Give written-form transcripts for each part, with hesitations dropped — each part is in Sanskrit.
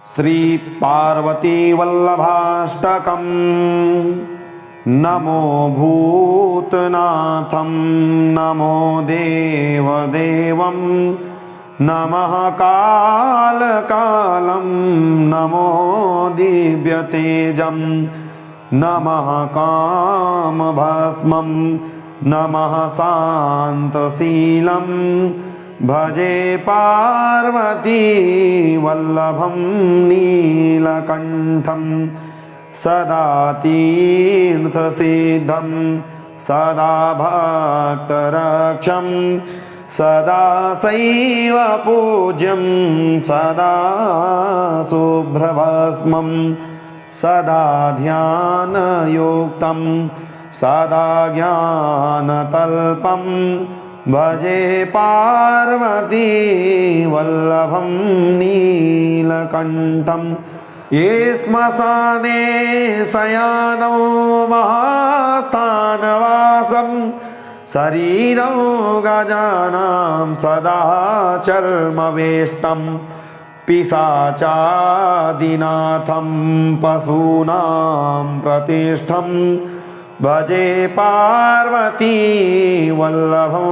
श्री पार्वती वल्लभाष्टकम्। नमो भूतनाथं नमो देवदेवं नमः कालकालं नमो दिव्यतेजं नमः कामभस्मं नमः शान्तशीलं भजे पार्वती वल्लभं नीलकण्ठं सदा तीर्थसिद्धं सदा भक्तरक्षं सदा शैव पूज्यं सदा शुभ्रभस्मं सदा ध्यानयुक्तं सदा ज्ञानतल्पं भजे पार्वती वल्लभं नीलकण्ठं। ये श्मशाने शयानो महास्थानवासं शरीरं गजानां सदा चर्मवेष्टं पिशाचादिनाथं पशूनां प्रतिष्ठं भजे पार्वती वल्लभो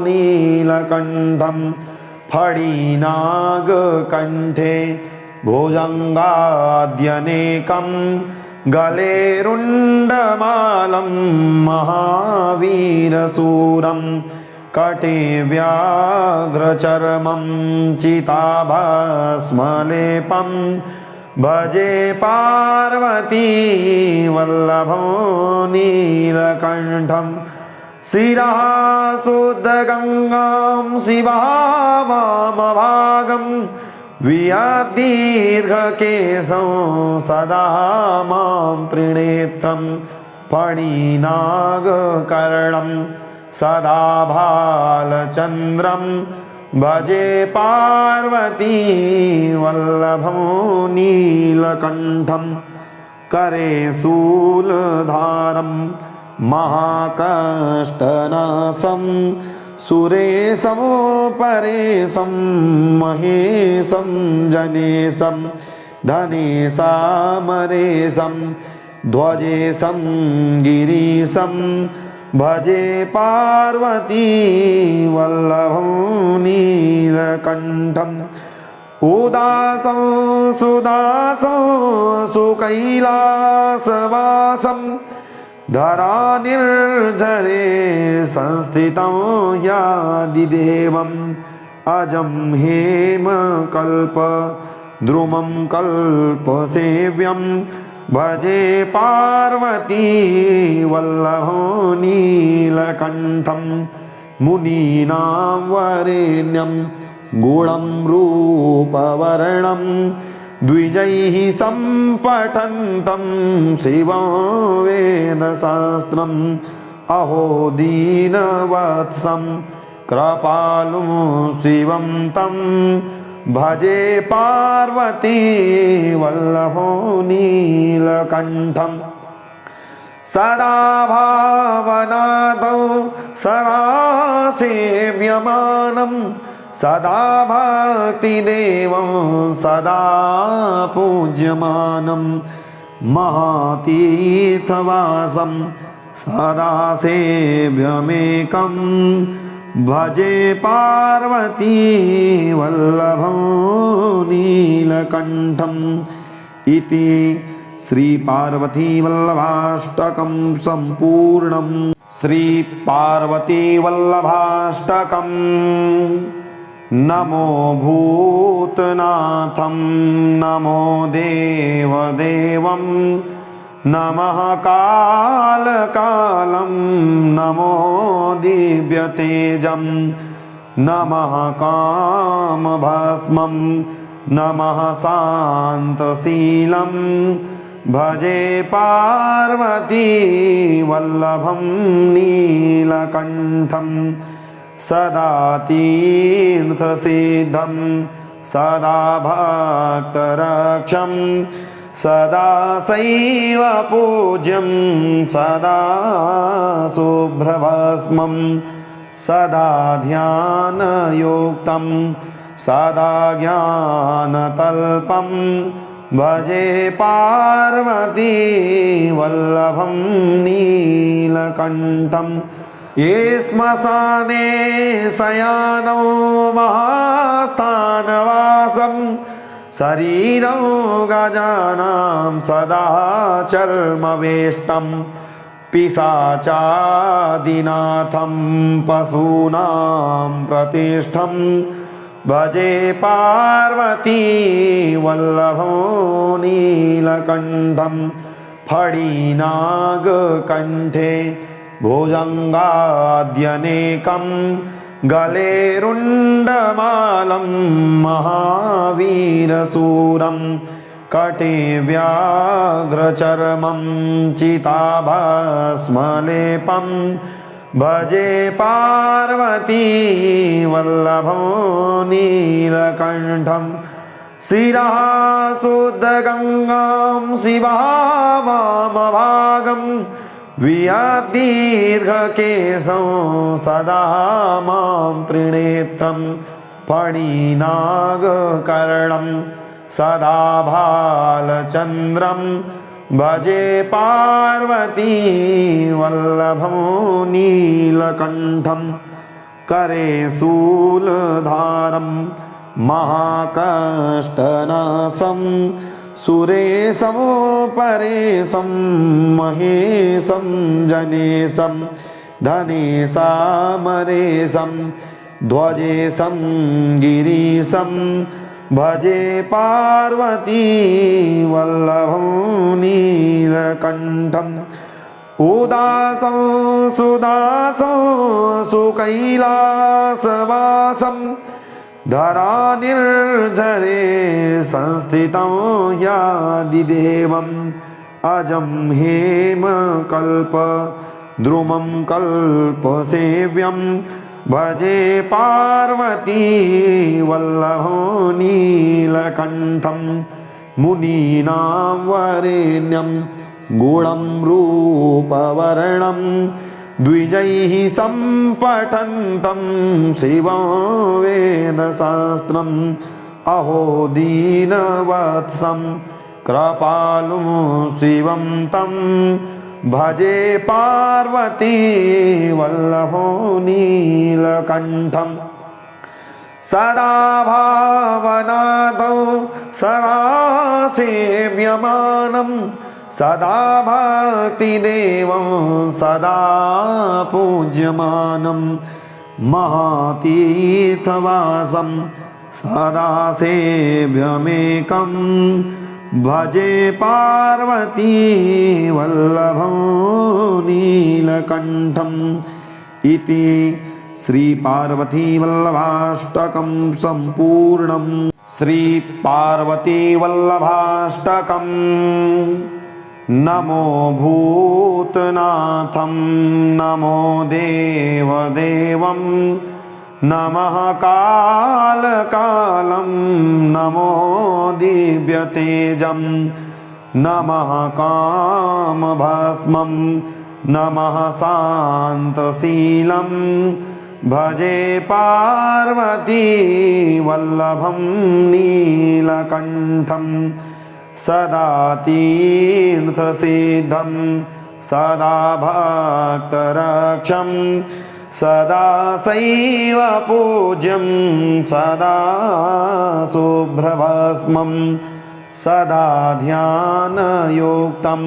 नीलकण्ठं। फणिनागकण्ठे भुजङ्गाद्यनेकं गले रुण्डमालं महावीरशूरं कटे व्याघ्रचर्मं चिताभस्मलेपं भजे पार्वती वल्लभो नीलकण्ठं। शिरः शुद्धगङ्गां शिवामभागं वियदीर्घकेशं सदा मां त्रिनेत्रं फणिनागकर्णं सदा भालचन्द्रं भजे पार्वती वल्लभं नीलकण्ठं। करे शूलधारं महाकष्टनाशं सुरेशं परेशं महेशं जनेशं धनेशामरेशं ध्वजेशं गिरीशं भजे पार्वती वल्लभं नीलकण्ठं। उदासं सुदासं सुकैलासवासं धरानिर्झरे संस्थितं यादिदेवम् अजं हेमकल्पद्रुमं कल्पसेव्यं भजे पार्वती वल्लभो नीलकण्ठं। मुनीनां वरेण्यं गुणं रूपवर्णं द्विजैः सम्पठन्तं शिवं वेदशास्त्रम् अहो दीनवत्सं कृपालुं शिवं तं भजे पार्वती वल्लभो नीलकण्ठं। सदा भावनाथं सदा सेव्यमानं सदा भक्तिदेवं सदा पूज्यमानं महातीर्थवासं सदा सेव्यमेकं भजे पार्वती वल्लभं नीलकण्ठम्। इति श्री पार्वती वल्लभाष्टकं सम्पूर्णम्। श्री पार्वती वल्लभाष्टकम्। नमो भूतनाथं नमो देवदेवं नमः कालकालं नमो दिव्यतेजं नमः कामभस्मं नमः शान्तशीलं भजे पार्वती वल्लभं नीलकण्ठं। सदा तीर्थसिद्धं सदा भक्तरक्षं सदा शैव पूज्यं सदा शुभ्रभस्मं सदा ध्यानयुक्तं सदा ज्ञानतल्पं भजे पार्वती वल्लभं नीलकण्ठं ये स्मशाने शयानौ महास्थानवासं शरीरं गजानां सदा चर्मवेष्टं पिशाचादिनाथं पशूनां प्रतिष्ठं भजे पार्वती वल्लभो नीलकण्ठं फणिनागकण्ठे भुजङ्गाद्यनेकं गले रुण्डमालं महावीरशूरं कटे व्याघ्रचर्मं चिताभस्मलेपं भजे पार्वती वल्लभो नीलकण्ठं शिरः शुद्धगङ्गां शिवामभागं वियदीर्घकेशं सदा मां त्रिनेत्रं फणिनागकर्णं सदा भालचन्द्रं भजे पार्वती वल्लभं नीलकण्ठं करे शूलधारं महाकष्टनाशं सुरेशं परेशं महेशं जनेशं धनेशामरेशं ध्वजेशं गिरीशं भजे पार्वती वल्लभं नीलकण्ठं उदासं सुदासं सुकैलासवासं धरानिर्झरे संस्थितं यादिदेवम् अजं हेमकल्प द्रुमं कल्पसेव्यं भजे पार्वती वल्लभो नीलकण्ठं मुनीनां वरेण्यं गुणं रूपवर्णं द्विजैः सम्पठन्तं शिवं वेदशास्त्रम् अहो दीनवत्सं कृपालुं शिवं तं भजे पार्वती वल्लभो नीलकण्ठं सदा भावनादौ सदा सेव्यमानं सदा भक्तिदेवं सदा पूज्यमानं महातीर्थवासं सदा सेव्यमेकं भजे पार्वती वल्लभं नीलकण्ठम् इति श्रीपार्वतीवल्लभाष्टकं सम्पूर्णम्। श्रीपार्वतीवल्लभाष्टकम्। नमो भूतनाथं नमो देवदेवं नमः कालकालं नमो दिव्यतेजं नमः कामभस्मं नमः शान्तशीलं भजे पार्वती वल्लभं नीलकण्ठं सदा तीर्थसिद्धं सदा भक्तरक्षं सदा शैव पूज्यं सदा शुभ्रभस्मं सदा ध्यानयुक्तं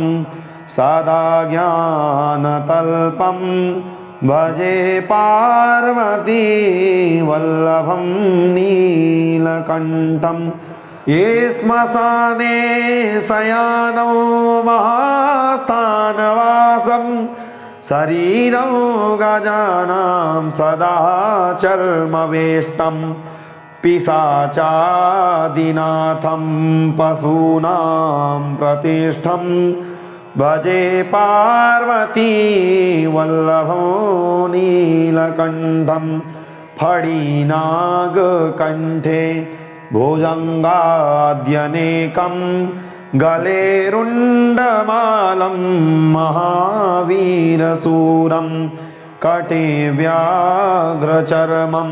सदा ज्ञानतल्पं भजे पार्वती वल्लभं नीलकण्ठं ये श्मशाने शयानौ महास्थानवासं शरीरं गजानां सदा चर्मवेष्टं पिशाचादिनाथं पशूनां प्रतिष्ठं भजे पार्वती वल्लभो नीलकण्ठं फणिनागकण्ठे भुजङ्गाद्यनेकं गले रुण्डमालं महावीरशूरं कटे व्याघ्रचर्मं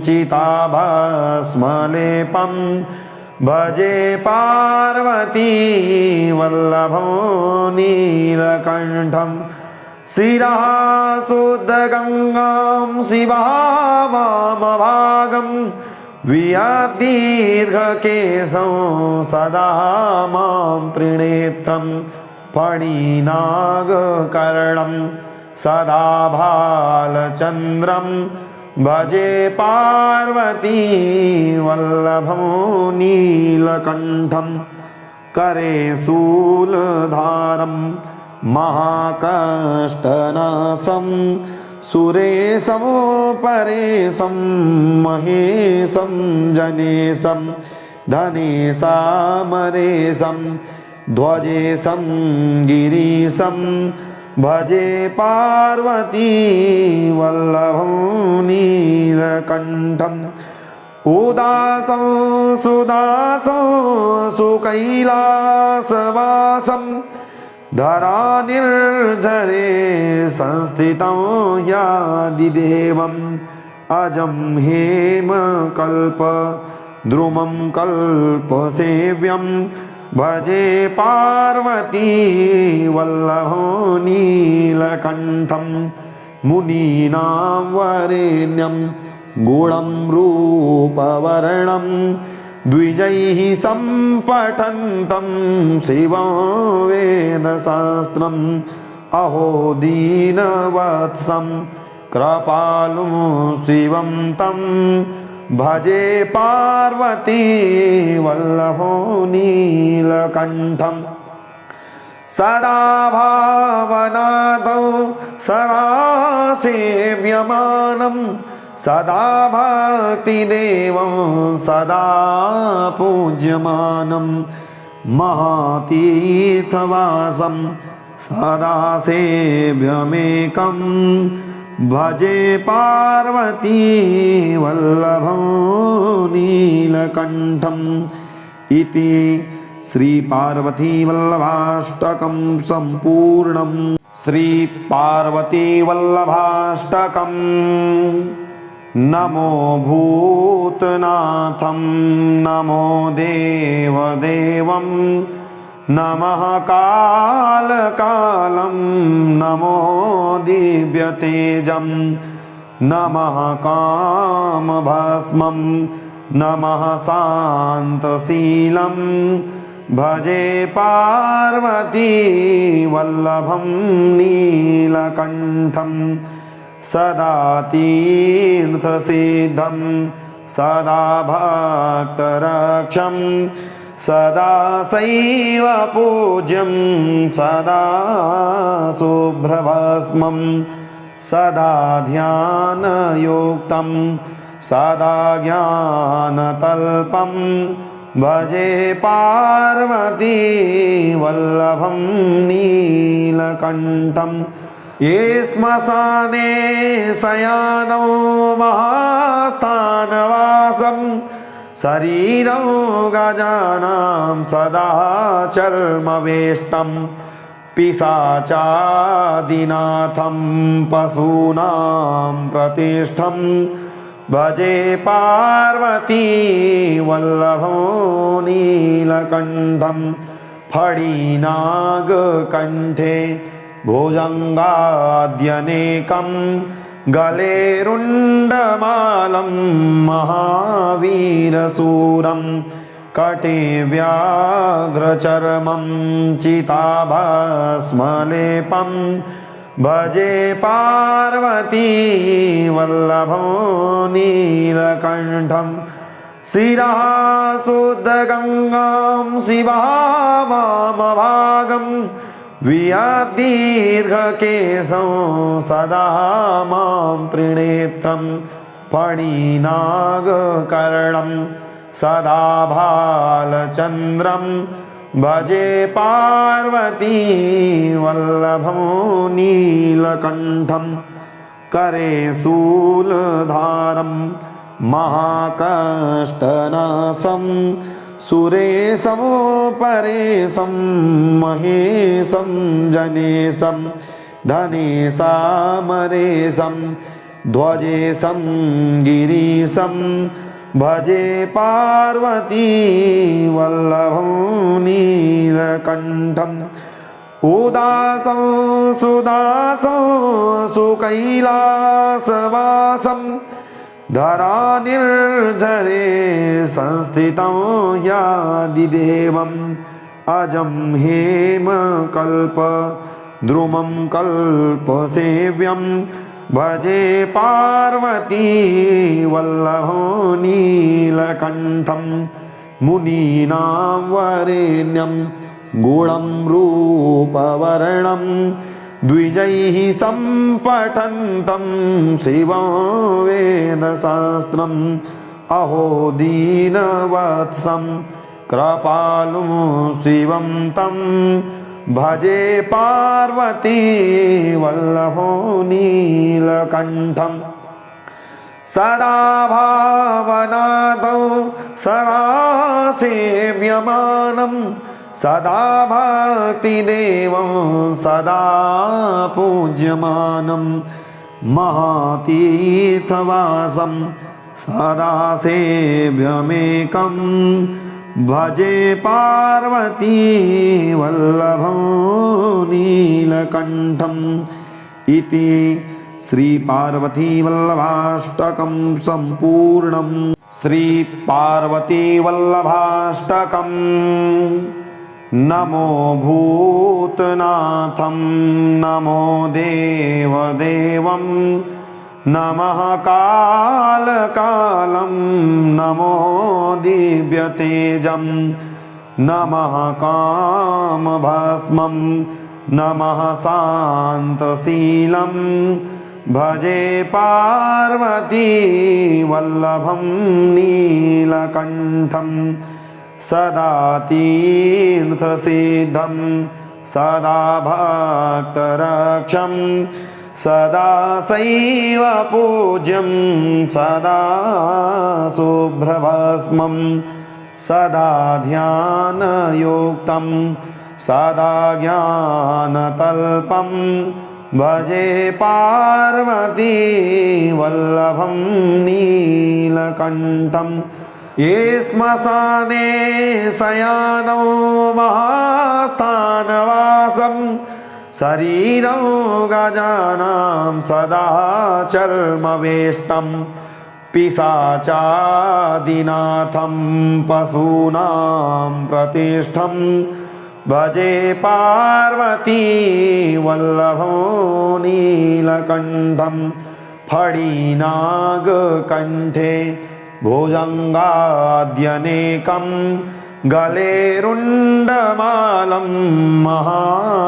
चिताभस्मलेपं भजे पार्वती वल्लभं नीलकण्ठं शिरः शुद्धगङ्गां शिवामभागं वियदीर्घकेशं सदा मां त्रिनेत्रं फणिनागकर्णं सदा भालचन्द्रं भजे पार्वती वल्लभं नीलकण्ठं करे शूलधारं महाकष्टनाशं सुरेशं परेशं महेशं जनेशं धनेशामरेशं ध्वजेशं गिरीशं भजे पार्वती वल्लभं नीलकण्ठम् उदासं सुदासं सुकैलासवासं धरानिर्झरे संस्थितं यादिदेवम् अजं हेमकल्प द्रुमं कल्पसेव्यं भजे पार्वती वल्लभं नीलकण्ठं मुनीनां वरेण्यं गुणं रूपवर्णं द्विजैः सम्पठन्तं शिवं वेदशास्त्रम् अहो दीनवत्सं कृपालुं शिवं तं भजे पार्वती वल्लभो नीलकण्ठं सदा भावनादौ सदा सेव्यमानं सदा भक्तिदेवं सदा पूज्यमानं महातीर्थवासं सदा सेव्यमेकं भजे पार्वती वल्लभं नीलकण्ठम् इति श्री पार्वती वल्लभाष्टकं सम्पूर्णम्। श्री पार्वती वल्लभाष्टकम्। नमो भूतनाथं नमो देवदेवं नमः कालकालं नमो दिव्यतेजं नमः कामभस्मं नमः शान्तशीलं भजे पार्वती वल्लभं नीलकण्ठं सदा तीर्थसिद्धं सदा भक्तरक्षं सदा शैव पूज्यं सदा शुभ्रभस्मं सदा ध्यानयुक्तं सदा ज्ञानतल्पं भजे पार्वती वल्लभं नीलकण्ठं ये श्मशाने शयानो महास्थानवासं शरीरं गजानां सदा चर्मवेष्टं पिशाचादिनाथं पशूनां प्रतिष्ठं भजे पार्वती वल्लभो नीलकण्ठं फणिनागकण्ठे भुजङ्गाद्यनेकं गले रुण्डमालं महावीरशूरं कटे व्याघ्रचर्मं चिताभस्मलेपं भजे पार्वती वल्लभो नीलकण्ठं शिरः शुद्धगङ्गां शिवामभागं वियदीर्घकेशं सदा मां त्रिनेत्रं फणिनागकर्णं सदा भालचन्द्रं भजे पार्वती वल्लभं नीलकण्ठं करे शूलधारं महाकष्टनाशं सुरेशं परेशं महेशं जनेशं धनेशामरेशं ध्वजेशं गिरीशं भजे पार्वती वल्लभं नीलकण्ठम् उदासं सुदासं सुकैलासवासं धरानिर्झरे संस्थितं यादिदेवम् अजं हेमकल्प द्रुमं कल्पसेव्यं भजे पार्वती वल्लभं नीलकण्ठं मुनीनां वरेण्यं गुणं रूपवर्णं द्विजैः सम्पठन्तं शिवं वेदशास्त्रम् अहो दीनवत्सं कृपालुं शिवं तं भजे पार्वती वल्लभो नीलकण्ठम् सदा भावनादौ सदा सेव्यमानं सदा भक्तिदेवं सदा पूज्यमानं महातीर्थवासं सदा सेव्यमेकं भजे पार्वती वल्लभं नीलकण्ठम् इति श्री पार्वती वल्लभाष्टकं सम्पूर्णम्। श्री पार्वती वल्लभाष्टकम्। नमो भूतनाथं नमो देवदेवं नमः कालकालं नमो दिव्यतेजं नमः कामभस्मं नमः शान्तशीलं भजे पार्वती वल्लभं नीलकण्ठं सदा तीर्थसिद्धं सदा भक्तरक्षं सदा शैव पूज्यं सदा शुभ्रभस्मं सदा ध्यानयुक्तं सदा ज्ञानतल्पं भजे पार्वती वल्लभं नीलकण्ठं ये श्मशाने शयानौ महास्थानवासं शरीरं गजानां सदा चर्मवेष्टं पिशाचादिनाथं पशूनां प्रतिष्ठं भजे पार्वती वल्लभो नीलकण्ठं फणिनागकण्ठे भुजङ्गाद्यनेकं गले रुण्डमालं महावीरशूरं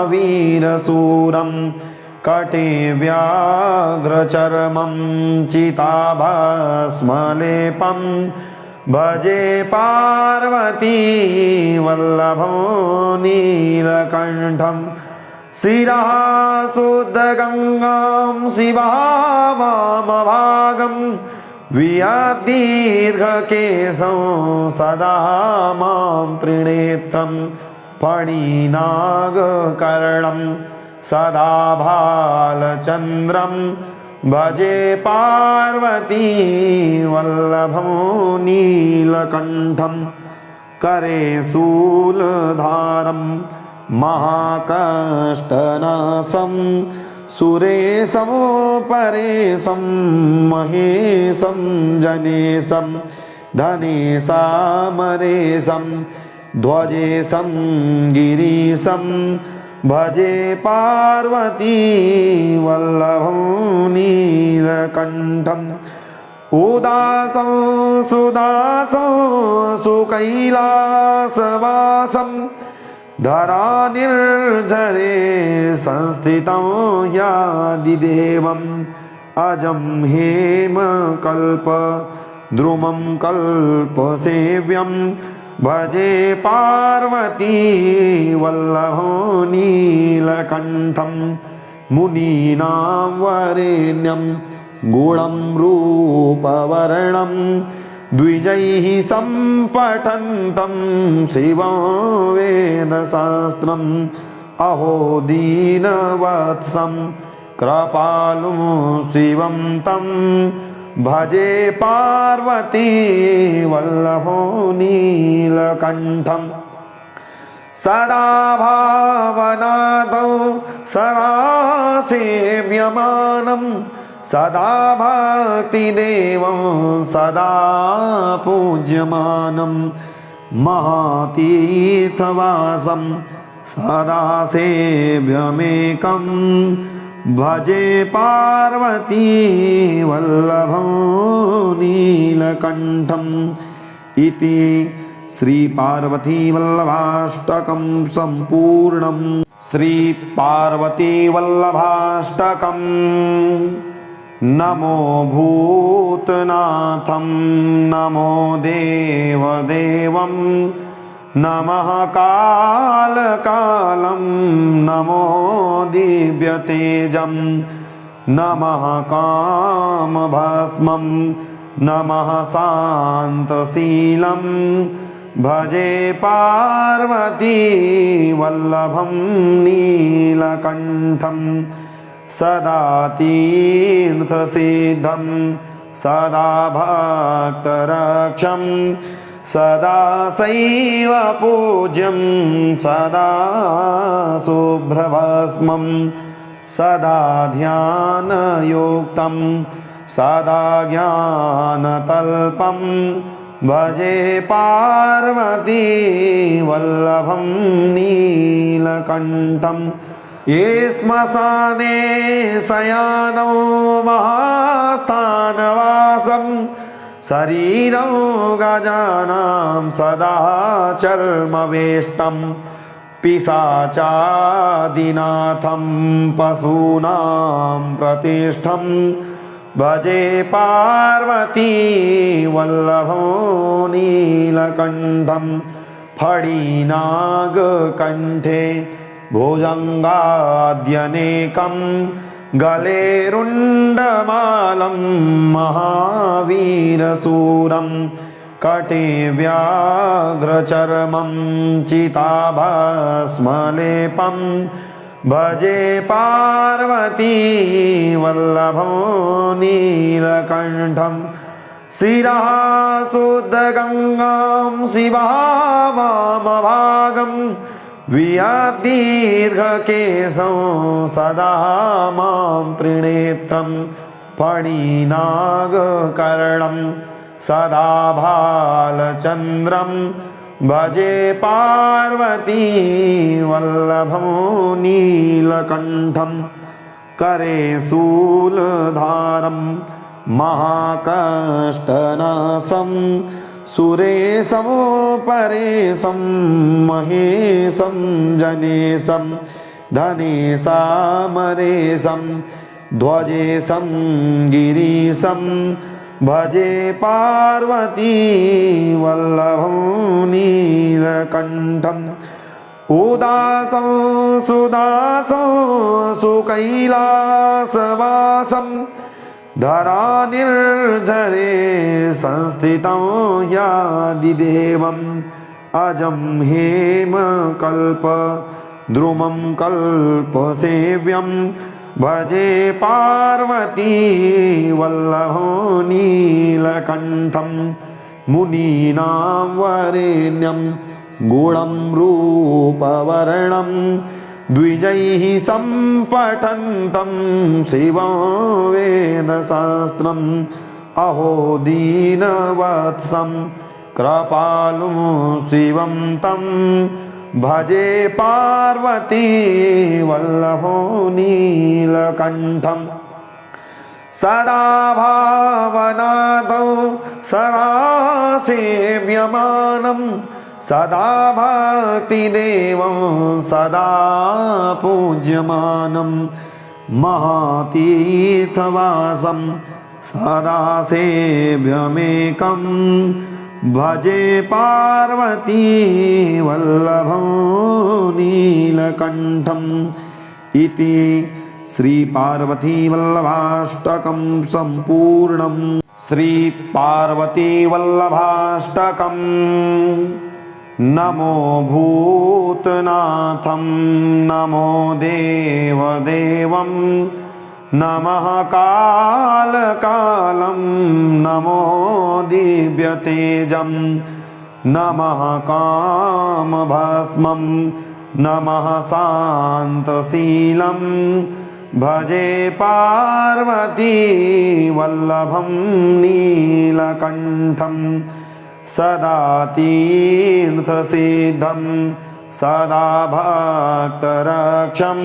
कटे व्याघ्रचर्मं चिताभस्मलेपं भजे पार्वती वल्लभो नीलकण्ठं शिरः शुद्धगङ्गां शिवामभागं वियदीर्घकेशं सदा मां त्रिनेत्रं फणिनागकर्णं सदा भालचन्द्रं भजे पार्वती वल्लभं नीलकण्ठं करे शूलधारं महाकष्टनाशं सुरेशं परेशं महेशं जनेशं धनेशामरेशं ध्वजेशं गिरीशं भजे पार्वती वल्लभं नीलकण्ठम् उदासं सुदासं सुकैलासवासं धरानिर्झरे संस्थितं यादिदेवम् अजं हेमकल्प द्रुमं कल्पसेव्यं भजे पार्वती वल्लभो नीलकण्ठं मुनीनां वरेण्यं गुणं रूपवर्णं द्विजैः सम्पठन्तं शिवं वेदशास्त्रम् अहो दीनवत्सं कृपालुं शिवं तं भजे पार्वती वल्लभो नीलकण्ठम् सदा भावनादौ सदा सेव्यमानं सदा भक्तिदेवं सदा पूज्यमानं महातीर्थवासं सदा सेव्यमेकं भजे पार्वती वल्लभं नीलकण्ठम् इति श्री पार्वती वल्लभाष्टकं सम्पूर्णम्। श्री पार्वती वल्लभाष्टकम्। नमो भूतनाथं नमो देवदेवं नमः कालकालं नमो दिव्यतेजं नमः कामभस्मं नमः शान्तशीलं भजे पार्वती वल्लभं नीलकण्ठं सदा तीर्थसिद्धं सदा भक्तरक्षं सदा शैव पूज्यं सदा शुभ्रभस्मं सदा ध्यानयुक्तं सदा ज्ञानतल्पं भजे पार्वती वल्लभं नीलकण्ठम् ये श्मशाने शयानौ महास्थानवासं शरीरं गजानां सदा चर्मवेष्टं पिशाचादिनाथं पशूनां प्रतिष्ठं भजे पार्वती वल्लभो नीलकण्ठं फणिनागकण्ठे भुजङ्गाद्यनेकं गले रुण्डमालं महावीरशूरं कटे व्याघ्रचर्मं चिताभस्मलेपं भजे पार्वती वल्लभो नीलकण्ठं शिरः शुद्धगङ्गां शिवामभागं वियदीर्घकेशं सदा मां त्रिनेत्रं फणिनागकर्णं सदा भालचन्द्रं भजे पार्वती वल्लभं नीलकण्ठं करे शूलधारं महाकष्टनाशं सुरेशं परेशं महेशं जनेशं धनेशामरेशं ध्वजेशं गिरीशं भजे पार्वती वल्लभं नीलकण्ठम् उदासं सुदासं सुकैलासवासं धरानिर्झरे संस्थितं यादिदेवम् अजं हेमकल्पद्रुमं कल्पसेव्यं भजे पार्वती वल्लभो नीलकण्ठं मुनीनां वरेण्यं गुणं रूपवर्णं द्विजैः सम्पठन्तं शिवं वेदशास्त्रम् अहो दीनवत्सं कृपालुं शिवं तं भजे पार्वती वल्लभो नीलकण्ठम् सदा भावनादौ सदा सेव्यमानं सदा भक्तिदेवं सदा पूज्यमानं महातीर्थवासं सदा सेव्यमेकं भजे पार्वती वल्लभं नीलकण्ठम् इति श्री पार्वती वल्लभाष्टकं सम्पूर्णम्। श्री पार्वती वल्लभाष्टकम्। नमो भूतनाथं भूतनाथं नमो देवदेवं नमः कालकालं नमो दिव्यतेजं नमः कामभस्मं नमः शान्तशीलं भजे पार्वती वल्लभं नीलकण्ठं सदा तीर्थसिद्धं सदा भक्तरक्षं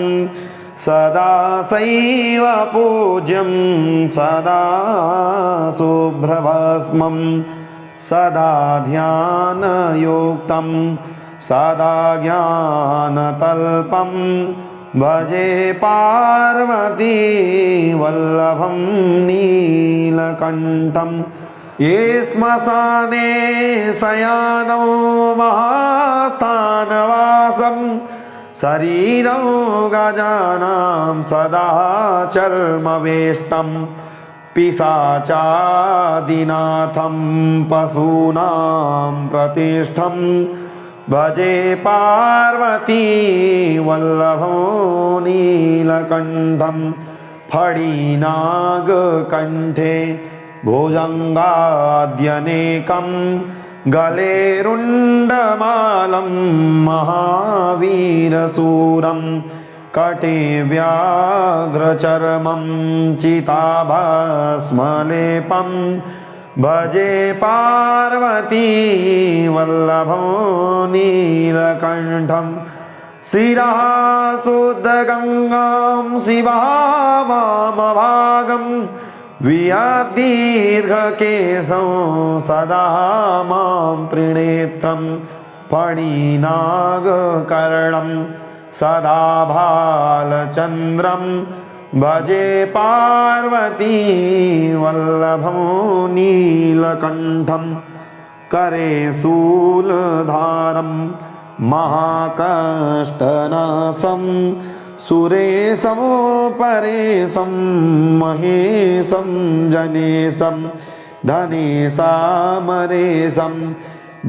सदा शैव पूज्यं सदा शुभ्रभस्मं सदा ध्यानयुक्तं सदा ज्ञानतल्पं भजे पार्वती वल्लभं नीलकण्ठं ये श्मशाने शयानो महास्थानवासं शरीरं गजानां सदा चर्मवेष्टं पिशाचादिनाथं पशूनां प्रतिष्ठं भजे पार्वती वल्लभो नीलकण्ठं फणिनागकण्ठे भुजङ्गाद्यनेकं गले रुण्डमालं महावीरशूरं कटे व्याघ्रचर्मं चिताभस्मलेपं भजे पार्वती वल्लभो नीलकण्ठं शिरः शुद्धगङ्गां शिवामभागं वियदीर्घकेशं सदा मां त्रिनेत्रं फणिनागकर्णं सदा भालचन्द्रं भजे पार्वती वल्लभं नीलकण्ठं करे शूलधारं महाकष्टनाशं सुरेशं परेशं महेशं जनेशं धनेशामरेशं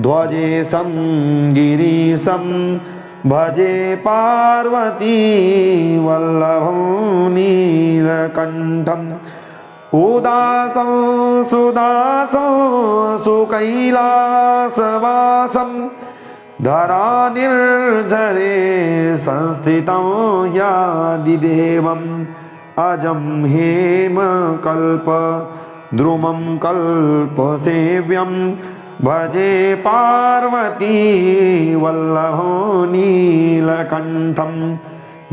ध्वजेशं गिरीशं भजे पार्वती वल्लभं नीलकण्ठं उदासं सुदासं सुकैलासवासं धरानिर्झरे संस्थितं यादिदेवम् अजं हेमकल्प द्रुमं कल्पसेव्यं भजे पार्वती वल्लभो नीलकण्ठं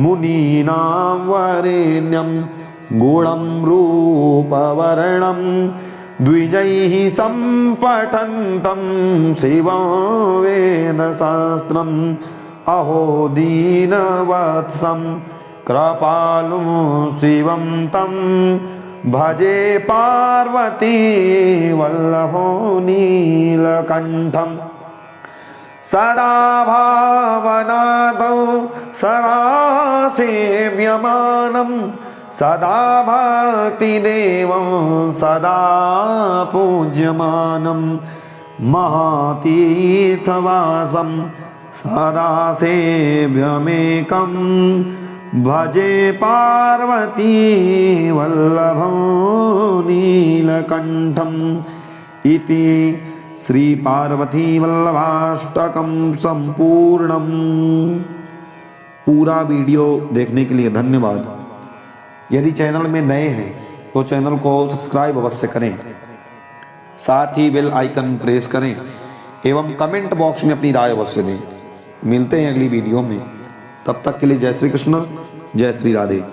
मुनीनां वरेण्यं गुणं रूपवर्णं द्विजैः सम्पठन्तं शिवं वेदशास्त्रम् अहो दीनवत्सं कृपालुं शिवं तं भजे पार्वती वल्लभो नीलकण्ठं सदा भावनादौ सदा सेव्यमानं सदा भक्तिदेवं सदा पूज्यमानं महातीर्थवासं सदा सेव्यमेकं भजे पार्वती वल्लभं नीलकण्ठम् इति श्री पार्वती वल्लभाष्टकं संपूर्णम्। पूरा वीडियो देखने के लिए धन्यवाद। यदि चैनल में नए हैं तो चैनल को सब्सक्राइब अवश्य करें, साथ ही बेल आइकन प्रेस करें एवं कमेंट बॉक्स में अपनी राय अवश्य दें। मिलते हैं अगली वीडियो में, तब तक के लिए जय श्री कृष्ण, जय श्री राधे।